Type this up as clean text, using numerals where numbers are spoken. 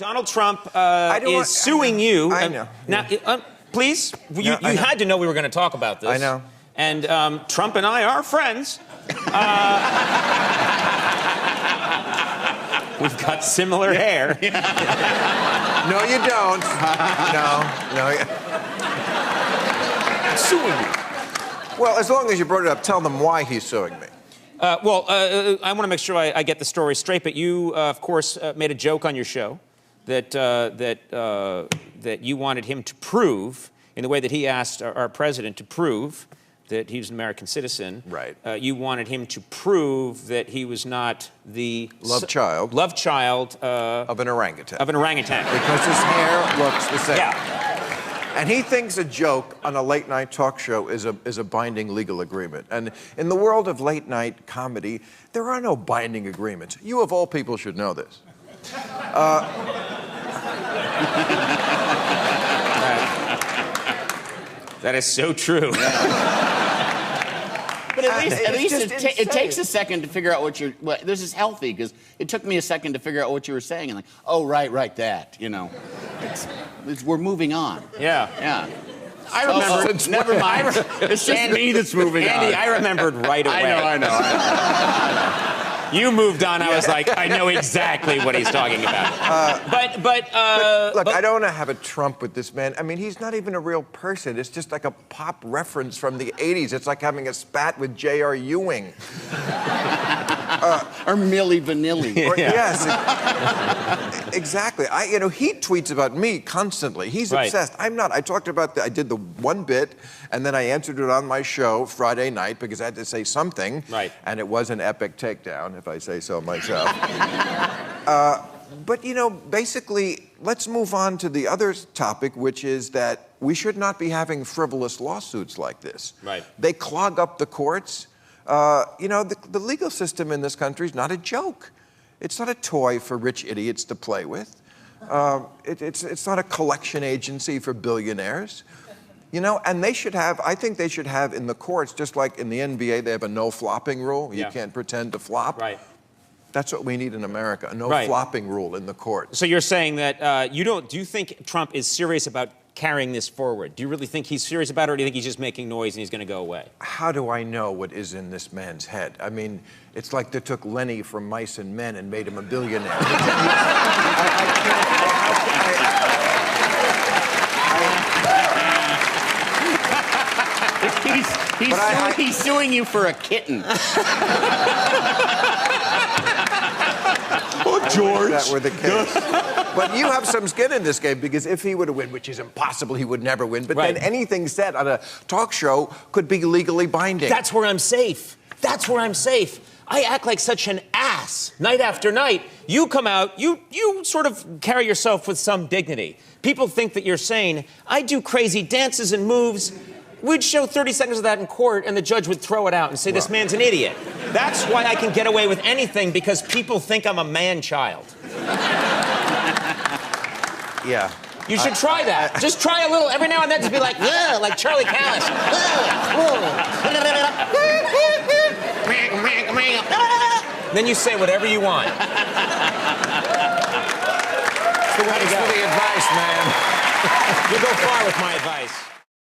Donald Trump is suing you. I know. Now, please, you had to know we were going to talk about this. I know. And Trump and I are friends. We've got similar hair. No, you don't. No. Suing you. Well, as long as you brought it up, tell them why he's suing me. I want to make sure I get the story straight, but you, of course, made a joke on your show that you wanted him to prove, in the way that he asked our president to prove that he was an American citizen. Right. You wanted him to prove that he was not the love child of an orangutan. Because his hair looks the same. Yeah. And he thinks a joke on a late-night talk show is a binding legal agreement. And in the world of late-night comedy, there are no binding agreements. You, of all people, should know this. That is so true. But at least it takes a second to figure out what you're... Well, this is healthy, because it took me a second to figure out what you were saying. And like, oh, right, that, you know. We're moving on. Yeah. I remember... Never mind. It's just me that's moving on. Andy, I remembered right away. I know. You moved on. I was like, I know exactly what he's talking about. But I don't want to have a Trump with this man. I mean, he's not even a real person. It's just like a pop reference from the 80s. It's like having a spat with JR Ewing. Or Milli Vanilli. Yes, exactly. He tweets about me constantly. He's obsessed. I'm not. I talked about I did the one bit, and then I answered it on my show Friday night because I had to say something. Right. And it was an epic takedown, if I say so myself. But, basically, let's move on to the other topic, which is that we should not be having frivolous lawsuits like this. Right. They clog up the courts. The legal system in this country is not a joke. It's not a toy for rich idiots to play with. It's not a collection agency for billionaires. And they should have, I think they should have in the courts, just like in the NBA, they have a no flopping rule. You can't pretend to flop. Right. That's what we need in America, a no flopping rule in the courts. So you're saying that do you think Trump is serious about carrying this forward? Do you really think he's serious about it, or do you think he's just making noise and he's going to go away? How do I know what is in this man's head? I mean, it's like they took Lenny from Mice and Men and made him a billionaire. He's suing you for a kitten. Oh, George. That were the case. But you have some skin in this game, because if he were to win, which is impossible, he would never win, but then anything said on a talk show could be legally binding. That's where I'm safe. I act like such an ass night after night. You come out, you sort of carry yourself with some dignity. People think that you're saying, I do crazy dances and moves. We'd show 30 seconds of that in court, and the judge would throw it out and say, this man's an idiot. That's why I can get away with anything, because people think I'm a man-child. Yeah. You should try that. Just try a little, every now and then, just be like, ugh, like Charlie Callis. Then you say whatever you want. It's the way to go. Thanks for the advice, man. You go far with my advice.